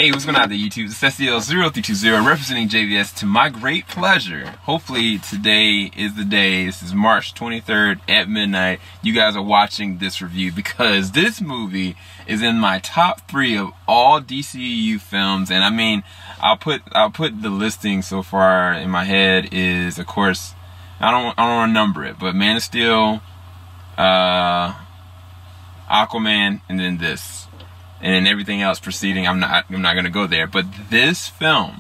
Hey, what's going on there, YouTube? It's SCL0320 representing JVS to my great pleasure. Hopefully today is the day. This is March 23rd at midnight. You guys are watching this review because this movie is in my top 3 of all DCEU films. And I mean, I'll put the listing so far in my head is, of course, I don't want to number it, but Man of Steel, Aquaman, and then this. And then everything else preceding, I'm not gonna go there. But this film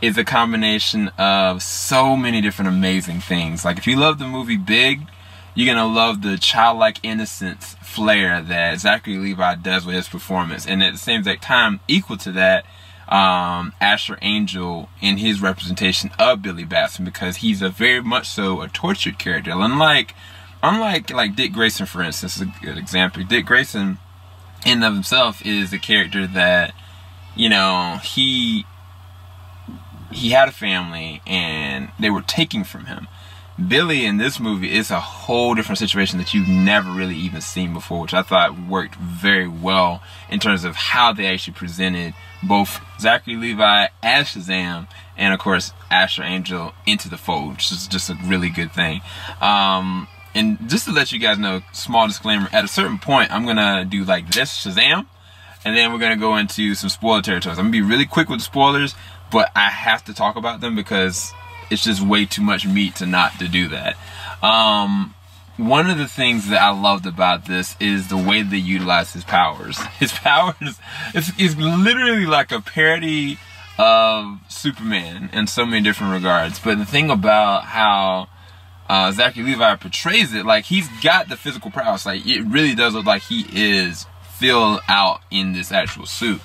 is a combination of so many different amazing things. Like if you love the movie Big, you're gonna love the childlike innocence flair that Zachary Levi does with his performance. And at the same exact time, equal to that, Asher Angel in his representation of Billy Batson, because he's a very much so a tortured character. Unlike like Dick Grayson, for instance, is a good example. Dick Grayson in and of himself is a character that, you know, he had a family and they were taking from him. Billy in this movie is a whole different situation that you've never really even seen before, which I thought worked very well in terms of how they actually presented both Zachary Levi as Shazam and, of course, Asher Angel into the fold, which is just a really good thing. And just to let you guys know, small disclaimer, at a certain point, I'm going to do like this, Shazam, and then we're going to go into some spoiler territories. I'm going to be really quick with the spoilers, but I have to talk about them because it's just way too much meat to not to do that. One of the things that I loved about this is the way they utilize his powers. His powers is literally like a parody of Superman in so many different regards. But the thing about how Zachary Levi portrays it, like he's got the physical prowess, like it really does look like he is filled out in this actual suit.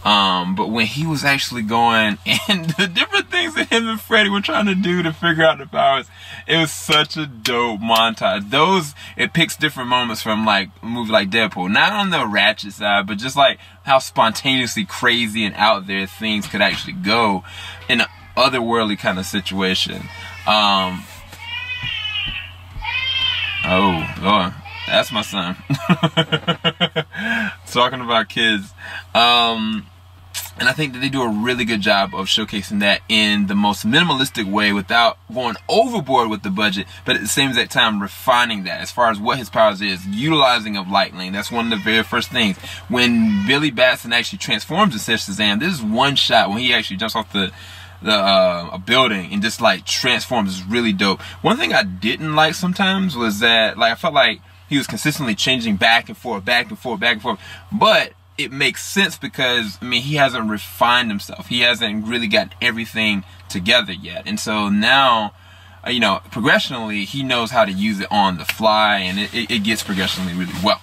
But when he was actually going and the different things that him and Freddy were trying to do to figure out the powers, it was such a dope montage. It picks different moments from like a movie like Deadpool, not on the ratchet side, but just like how spontaneously crazy and out there things could actually go in an otherworldly kind of situation. Oh, Lord, that's my son. Talking about kids. And I think that they do a really good job of showcasing that in the most minimalistic way without going overboard with the budget, but at the same exact time refining that as far as what his powers is, utilizing of lightning. That's one of the very first things. When Billy Batson actually transforms into Shazam, this is one shot when he actually jumps off a building and just like transforms is really dope. One thing I didn't like sometimes was that like I felt like he was consistently changing back and forth, but it makes sense because I mean he hasn't refined himself. He hasn't really got everything together yet, and so now you know, progressionally he knows how to use it on the fly, and it gets progressionally really well.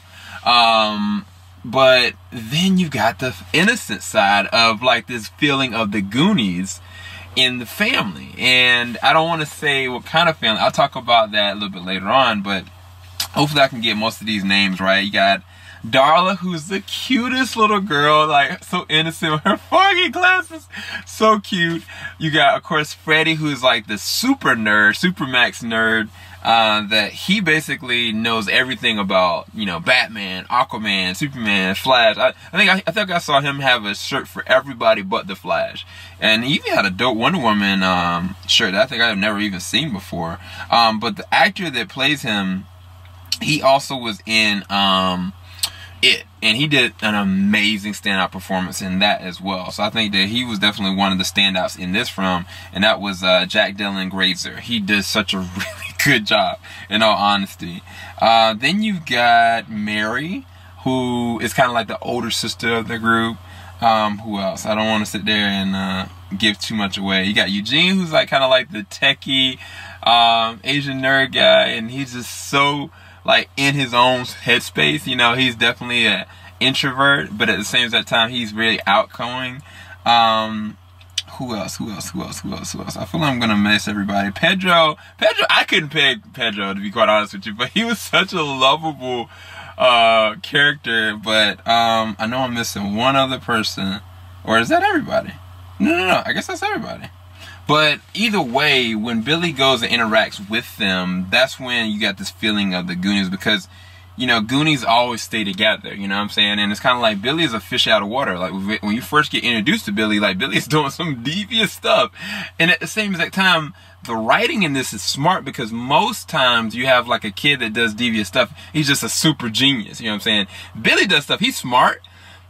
But then you got the innocent side of like this feeling of the Goonies in the family, and I don't want to say what kind of family. I'll talk about that a little bit later on, but hopefully I can get most of these names right. You got Darla, who's the cutest little girl, like so innocent with her foggy glasses, so cute. You got, of course, Freddy, who's like the super nerd, supermax nerd, that he basically knows everything about, you know, Batman, Aquaman, Superman, Flash. I think I saw him have a shirt for everybody but the Flash, and he even had a dope Wonder Woman shirt that I think I've never even seen before. But the actor that plays him, he also was in It, and he did an amazing standout performance in that as well. So I think that he was definitely one of the standouts in this film, and that was Jack Dylan Grazer. He did such a really good job, in all honesty. Then you've got Mary, who is kind of like the older sister of the group. Who else? I don't want to sit there and give too much away. You got Eugene, who's like kind of like the techie Asian nerd guy, and he's just so like in his own headspace. You know, he's definitely an introvert, but at the same time he's really outgoing. Who else? I feel like I'm gonna miss everybody. Pedro, I couldn't pick Pedro, to be quite honest with you, but he was such a lovable character. But I know I'm missing one other person, or is that everybody? No, I guess that's everybody. But either way, when Billy goes and interacts with them, that's when you got this feeling of the Goonies, because you know, Goonies always stay together, you know what I'm saying? And it's kind of like Billy is a fish out of water. Like, when you first get introduced to Billy, like, Billy's doing some devious stuff. And at the same exact time, the writing in this is smart, because most times you have, like, a kid that does devious stuff. He's just a super genius, you know what I'm saying? Billy does stuff, he's smart,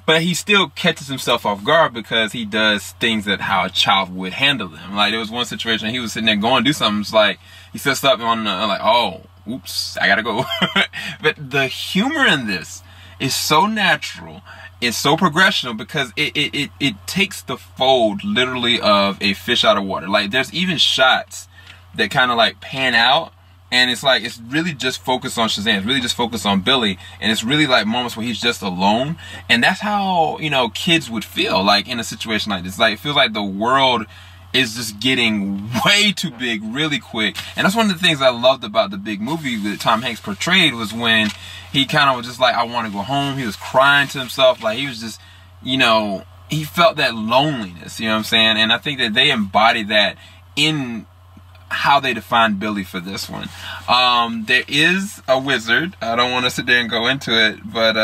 but he still catches himself off guard because he does things that how a child would handle them. Like, there was one situation, he was sitting there going to do something, it's like, he said something on like, oh, oops, I gotta go. But the humor in this is so natural, it's so progressional, because it takes the fold literally of a fish out of water. Like, there's even shots that kind of like pan out, and it's like, it's really just focused on Shazam, it's really just focused on Billy, and it's really like moments where he's just alone. And that's how, you know, kids would feel like in a situation like this. Like, it feels like the world is just getting way too big really quick. And that's one of the things I loved about the big movie that Tom Hanks portrayed, was when he kind of was just like, I want to go home. He was crying to himself. Like, he was just, you know, he felt that loneliness, you know what I'm saying? And I think that they embodied that in how they defined Billy for this one. There is a wizard. I don't want to sit there and go into it, but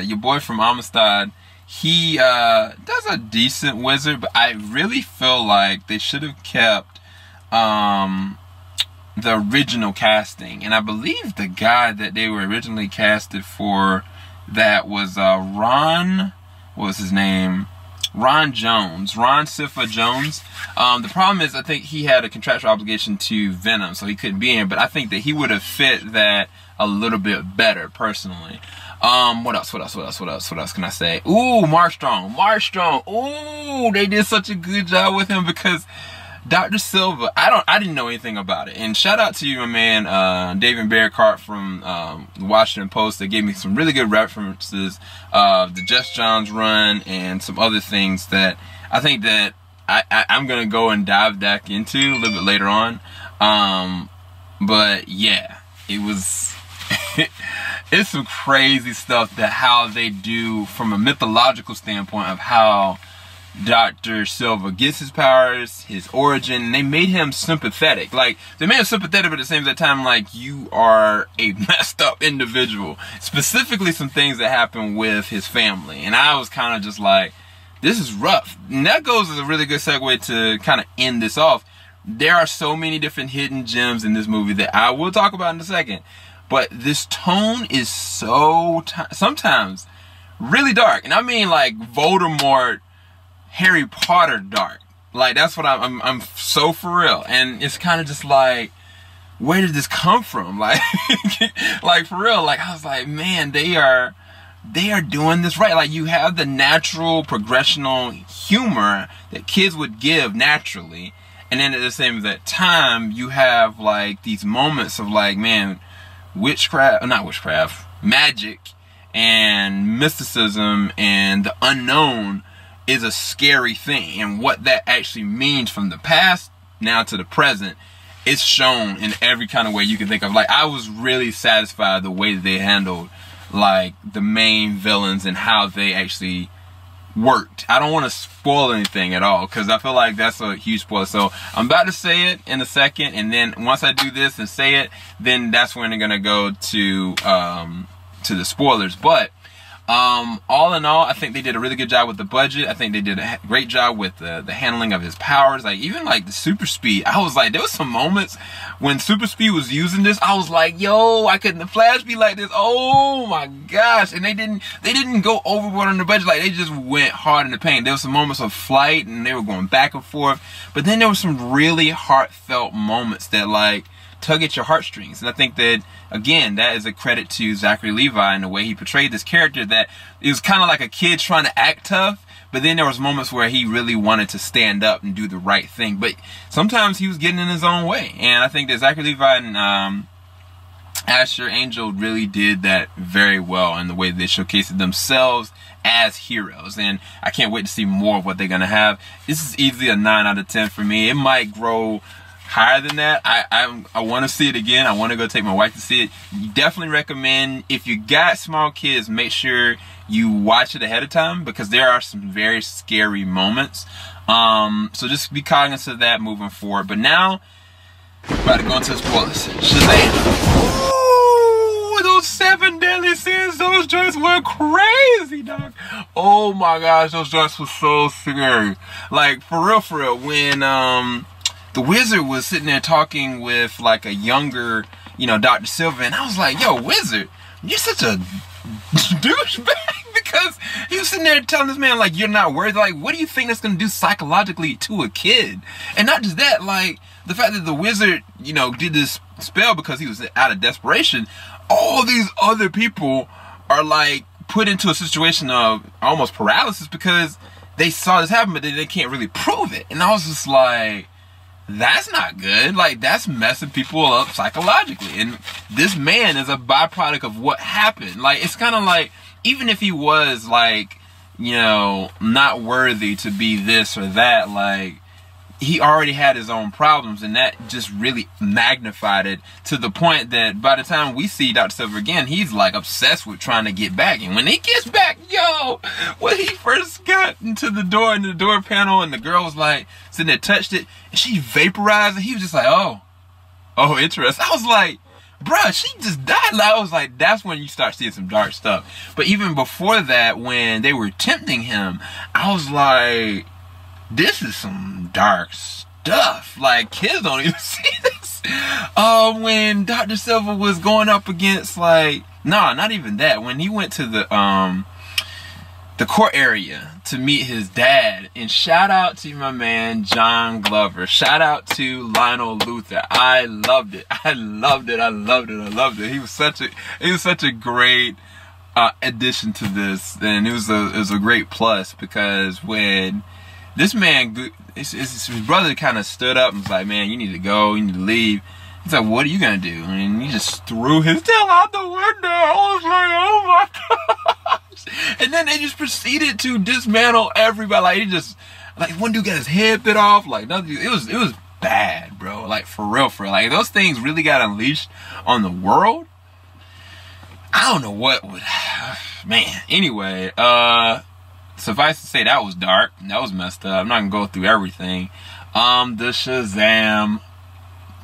your boy from Amistad, he does a decent wizard, but I really feel like they should have kept the original casting. And I believe the guy that they were originally casted for that was Ron, what was his name? Ron Sifa Jones. The problem is, I think he had a contractual obligation to Venom, so he couldn't be in, but I think that he would have fit that a little bit better, personally. What else can I say? Ooh, Mark Strong. Ooh, they did such a good job with him, because Dr. Silva, I didn't know anything about it. And shout out to you, my man, David Bearcart from the Washington Post, that gave me some really good references of the Jess Johns run and some other things that I think that I'm gonna go and dive back into a little bit later on. But yeah, it was it's some crazy stuff that how they do from a mythological standpoint of how Dr. Silva gets his powers, his origin, and they made him sympathetic. Like, they made him sympathetic, but at the same time, like, you are a messed up individual. Specifically, some things that happen with his family. And I was kind of just like, this is rough. And that goes as a really good segue to kind of end this off. There are so many different hidden gems in this movie that I will talk about in a second. But this tone is so, sometimes, really dark. And I mean, like, Voldemort, Harry Potter dark. Like, that's what I'm so for real. And it's kind of just like, where did this come from? Like, like, for real. Like, I was like, man, they are doing this right. Like, you have the natural progressional humor that kids would give naturally, and then at the same time, you have like these moments of like, man, magic and mysticism and the unknown is a scary thing, and what that actually means from the past now to the present is shown in every kind of way you can think of. Like, I was really satisfied the way they handled like the main villains and how they actually worked. I don't want to spoil anything at all, because I feel like that's a huge spoiler. So I'm about to say it in a second, and then once I do this and say it, then that's when they're gonna go to the spoilers. But all in all, I think they did a really good job with the budget. I think they did a great job with the handling of his powers. Like, even like the super speed, I was like, there was some moments when super speed was using this, I was like, yo, I couldn't flash be like this. Oh my gosh. And they didn't go overboard on the budget. Like, they just went hard in the paint. There was some moments of flight and they were going back and forth, but then there were some really heartfelt moments that like tug at your heartstrings. And I think that, again, that is a credit to Zachary Levi and the way he portrayed this character, that it was kind of like a kid trying to act tough, but then there was moments where he really wanted to stand up and do the right thing. But sometimes he was getting in his own way. And I think that Zachary Levi and Asher Angel really did that very well in the way they showcased themselves as heroes. And I can't wait to see more of what they're going to have. This is easily a 9 out of 10 for me. It might grow higher than that. I want to see it again. I want to go take my wife to see it. Definitely recommend, if you got small kids, make sure you watch it ahead of time, because there are some very scary moments. So just be cognizant of that moving forward. But now, we're about to go into the spoilers. Shazam! Ooh! were those 7 deadly sins. Those joints were crazy, dog. Oh my gosh, those joints were so scary. Like, for real, when the Wizard was sitting there talking with like a younger, you know, Dr. Silver, and I was like, yo, Wizard, you're such a douchebag. Because he was sitting there telling this man, like, you're not worthy. Like, what do you think that's going to do psychologically to a kid? And not just that, like, the fact that the Wizard, you know, did this spell because he was out of desperation. All these other people are, like, put into a situation of almost paralysis because they saw this happen, but they can't really prove it. And I was just like, that's not good. Like, that's messing people up psychologically. And this man is a byproduct of what happened. Like, it's kind of like, even if he was, like, you know, not worthy to be this or that, like, he already had his own problems, and that just really magnified it to the point that by the time we see Dr. Silver again, he's, like, obsessed with trying to get back. And when he gets back, yo, when he first got into the door panel, and the girl was, like, sitting there, touched it, and she vaporized, and he was just like, oh, interesting. I was like, bruh, she just died. Like, I was like, that's when you start seeing some dark stuff. But even before that, when they were tempting him, I was like, this is some dark stuff. Like, kids don't even see this. When Dr. Silver was going up against, like, nah, not even that. When he went to the court area to meet his dad, and shout out to my man John Glover, shout out to Lionel Luther. I loved it. He was such a great addition to this, and it was a great plus, because when this man, his brother kind of stood up and was like, man, you need to go, you need to leave. He's like, what are you gonna do? And he just threw his tail out the window. I was like, oh my gosh. And then they just proceeded to dismantle everybody. Like, he just, like, one dude got his head bit off. Like, nothing. It was bad, bro. Like, for real. Like, those things really got unleashed on the world. I don't know what would, man. Anyway, suffice to say, that was dark. That was messed up. I'm not gonna go through everything. The Shazam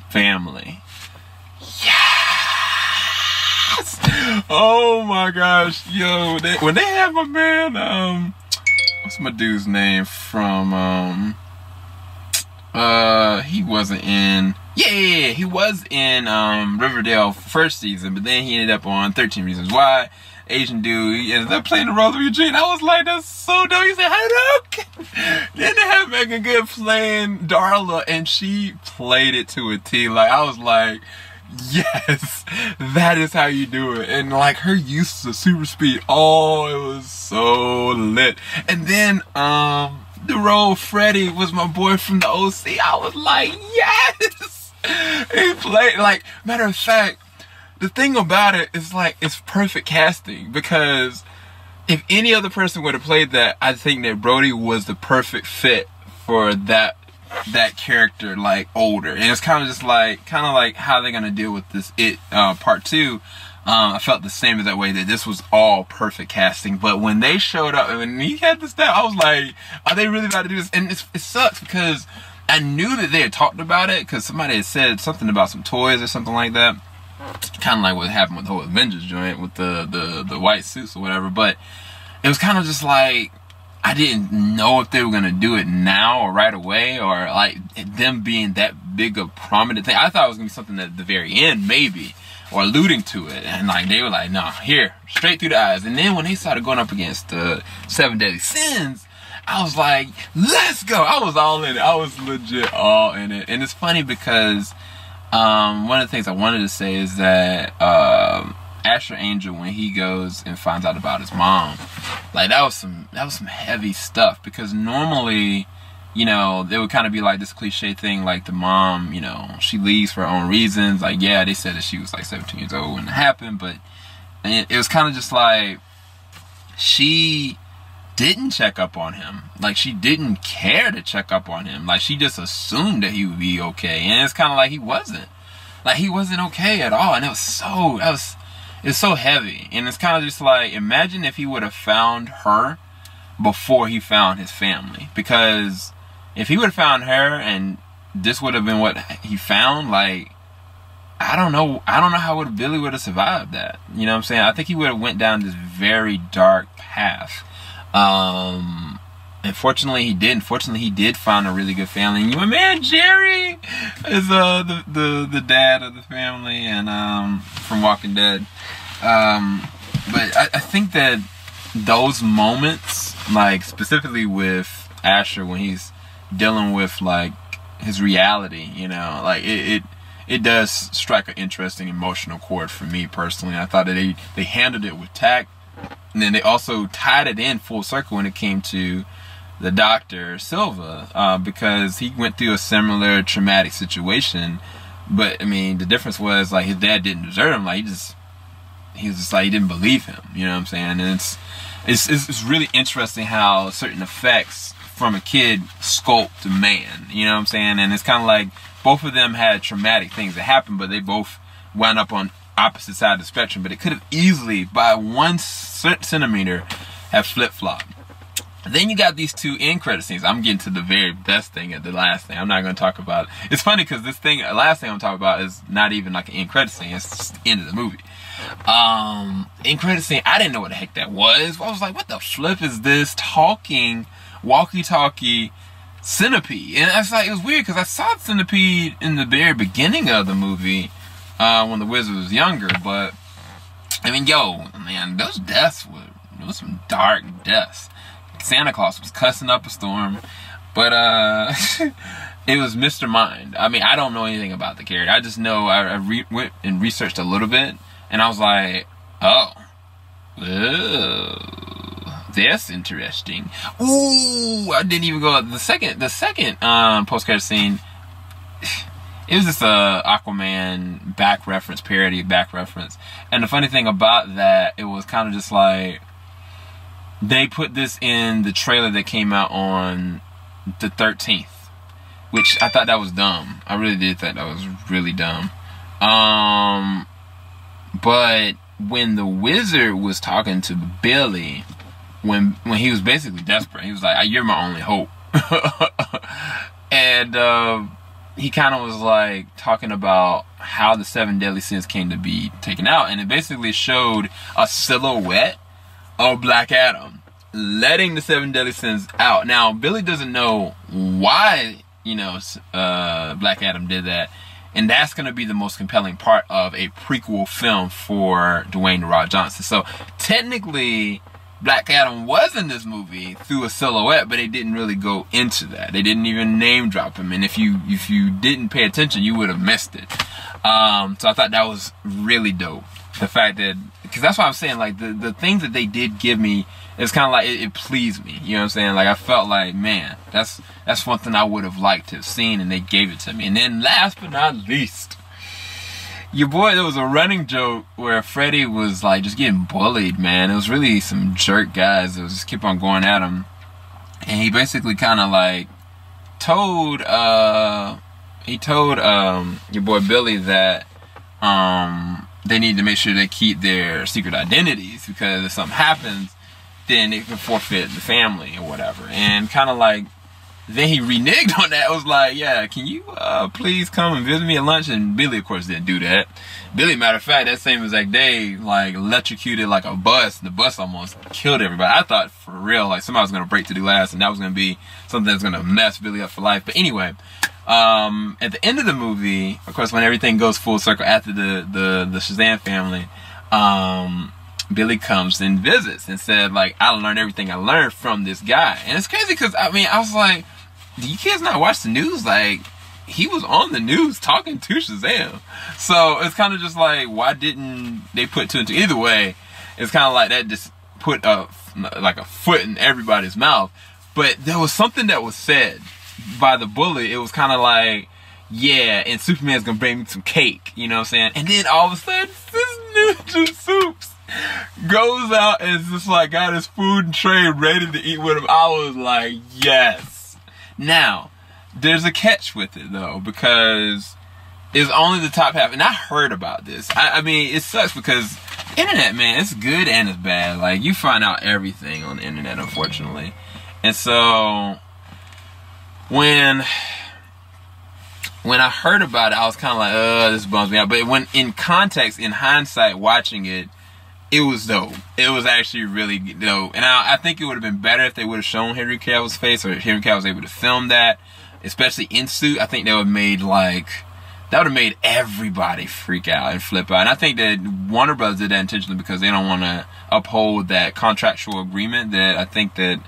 family. Yes! Oh my gosh. Yo, when they have my man, what's my dude's name from, he wasn't in, yeah, he was in, Riverdale first season, but then he ended up on 13 Reasons Why. Asian dude, he ended up playing the role of Eugene. I was like, that's so dope. He said, hello. Then they had Megan Good playing Darla, and she played it to a T. Like, I was like, yes, that is how you do it. And like, her use of super speed, oh, it was so lit. And then the role of Freddy was my boy from the OC. I was like, yes. He played, like, matter of fact, the thing about it is, like, it's perfect casting, because if any other person would have played that, I think that Brody was the perfect fit for that character, like, older. And it's kind of just like, how they're gonna deal with this part 2. I felt the same as that way, that this was all perfect casting. But when they showed up and when he had the staff, I was like, are they really about to do this? And it sucks, because I knew that they had talked about it, because somebody had said something about some toys or something like that. Kind of like what happened with the whole Avengers joint with the white suits or whatever. But it was kind of just like, I didn't know if they were gonna do it now or right away, or like them being that big a prominent thing. I thought it was gonna be something at the very end, maybe, or alluding to it. And like, they were like, no, here, straight through the eyes. And then when they started going up against the 7 deadly sins, I was like, let's go. I was all in it. I was legit all in it. And it's funny because one of the things I wanted to say is that Asher Angel, when he goes and finds out about his mom, like, that was some heavy stuff, because normally, you know, there would kind of be like this cliche thing, like the mom, you know, she leaves for her own reasons. Like, yeah, they said that she was like 17 years old when it happened, but it was kind of just like, she didn't check up on him. Like, she didn't care to check up on him. Like, she just assumed that he would be okay. And it's kind of like he wasn't. Like, he wasn't okay at all. And it's so heavy. And it's kind of just like, imagine if he would have found her before he found his family. Because if he would have found her and this would have been what he found, like, I don't know how Billy would have survived that. You know what I'm saying? I think he would have went down this very dark path. Unfortunately, he didn't. Fortunately, he did find a really good family. And your man Jerry is the dad of the family, and from Walking Dead. But I think that those moments, like specifically with Asher when he's dealing with like his reality, you know, like it does strike an interesting emotional chord for me personally. I thought that they handled it with tact, and then they also tied it in full circle when it came to the Dr. Silva, because he went through a similar traumatic situation. But I mean, the difference was like his dad didn't desert him. Like he was just like, he didn't believe him. You know what I'm saying? And it's really interesting how certain effects from a kid sculpt a man. You know what I'm saying? And it's kind of like both of them had traumatic things that happened, but they both wound up on opposite sides of the spectrum. But it could have easily, by 1 centimeter, have flip-flopped. Then you got these two end credit scenes. I'm getting to the very best thing and the last thing. I'm not going to talk about it. It's funny because this thing, the last thing I'm talking about is not even like an end credit scene. It's just the end of the movie. End credit scene, I didn't know what the heck that was. I was like, what the flip is this talking, walkie-talkie centipede? And it's like, it was weird because I saw Centipede in the very beginning of the movie when the wizard was younger. But, I mean, yo, man, those deaths were some dark deaths. Santa Claus was cussing up a storm, but it was Mr. Mind. I mean, I don't know anything about the character. I just know I went and researched a little bit, and I was like, oh, that's interesting. Ooh, I didn't even go. The second post-credit scene, it was just a Aquaman back reference, parody back reference. And the funny thing about that, it was kind of just like, they put this in the trailer that came out on the 13th, which I thought that was dumb. I really did think that was really dumb. But when the wizard was talking to Billy, when he was basically desperate, he was like, "You're my only hope," and he kind of was like talking about how the 7 deadly sins came to be taken out, and it basically showed a silhouette of Black Adam letting the 7 deadly sins out. Now, Billy doesn't know why, you know, Black Adam did that, and that's going to be the most compelling part of a prequel film for Dwayne "The Rock" Johnson. So, technically, Black Adam was in this movie through a silhouette, but they didn't really go into that. They didn't even name drop him, and if you didn't pay attention, you would have missed it. So I thought that was really dope. The fact that, because that's why I'm saying, like, the things that they did give me, it's kind of like, it pleased me. You know what I'm saying? Like, I felt like, man, that's one thing I would have liked to have seen, and they gave it to me. And then last but not least, your boy, there was a running joke where Freddy was, like, just getting bullied, man. It was really some jerk guys that was just keep on going at him. And he basically kind of, like, told your boy Billy that, they need to make sure they keep their secret identities, because if something happens, then it can forfeit the family or whatever. And kind of like, then he reneged on that. I was like, yeah, can you please come and visit me at lunch? And Billy, of course, didn't do that. Billy, matter of fact, that same exact day, like, electrocuted like a bus. The bus almost killed everybody. I thought, for real, like, somebody was going to break through the glass, and that was going to be something that's going to mess Billy up for life. But anyway, at the end of the movie, of course, when everything goes full circle after the Shazam family, Billy comes and visits and said, like, I learned everything I learned from this guy. And it's crazy because, I mean, I was like, do you kids not watch the news? Like, he was on the news talking to Shazam. So it's kind of just like, why didn't they put two and two? Either way, it's kind of like that just put like a foot in everybody's mouth. But there was something that was said by the bully. It was kind of like, yeah, and Superman's gonna bring me some cake, you know what I'm saying? And then all of a sudden, this Ninja Soups goes out and is just like got his food and tray ready to eat with him. I was like, yes. Now, there's a catch with it though, because it's only the top half, and I heard about this. I mean, it sucks because internet, man, it's good and it's bad. Like, you find out everything on the internet, unfortunately. And so when when I heard about it, I was kind of like, this bums me out. But when in context, in hindsight, watching it, it was dope. It was actually really dope. And I think it would have been better if they would have shown Henry Cavill's face, or if Henry Cavill was able to film that, especially in suit. I think that would have made everybody freak out and flip out. And I think that Warner Bros. Did that intentionally because they don't want to uphold that contractual agreement that I think that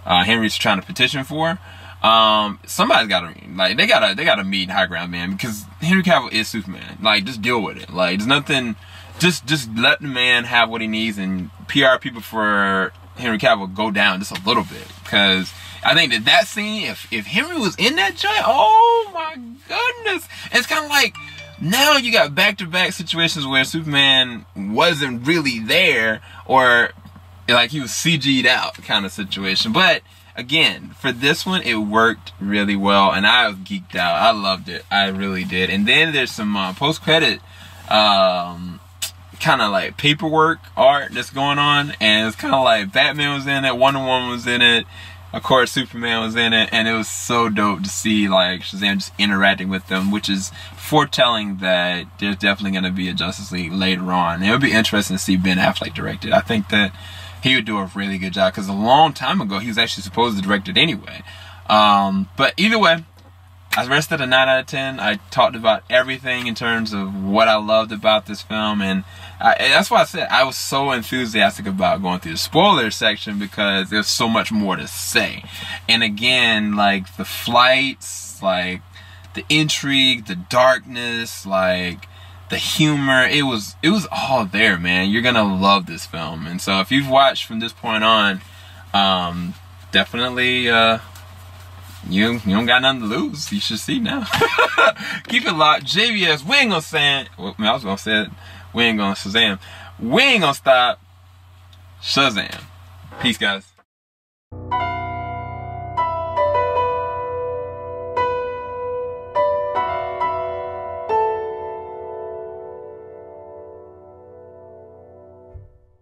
Henry's trying to petition for. Somebody's gotta, like, they gotta meet high ground, man, because Henry Cavill is Superman. Like, just deal with it. Like, there's nothing, just let the man have what he needs, and PR people for Henry Cavill go down just a little bit, because I think that scene, if Henry was in that joint, oh my goodness, it's kind of like, now you got back-to-back situations where Superman wasn't really there, or like he was CG'd out kind of situation. But again, for this one, it worked really well, and I was geeked out. I loved it. I really did. And then there's some post-credit kind of like paperwork art that's going on, and it's kind of like Batman was in it, Wonder Woman was in it, of course Superman was in it, and it was so dope to see like Shazam just interacting with them, which is foretelling that there's definitely going to be a Justice League later on. It would be interesting to see Ben Affleck direct it. I think that he would do a really good job, because a long time ago he was actually supposed to direct it anyway. But either way, I rested a 9 out of 10. I talked about everything in terms of what I loved about this film, and that's why I said I was so enthusiastic about going through the spoiler section, because there's so much more to say. And again, like the flights, like the intrigue, the darkness, like the humor, it was all there, man. You're gonna love this film. And so if you've watched from this point on, definitely you don't got nothing to lose. You should see now. Keep it locked. JVS, we ain't gonna say it. Well, I was gonna say it. We ain't gonna Shazam. We ain't gonna stop. Shazam. Peace, guys.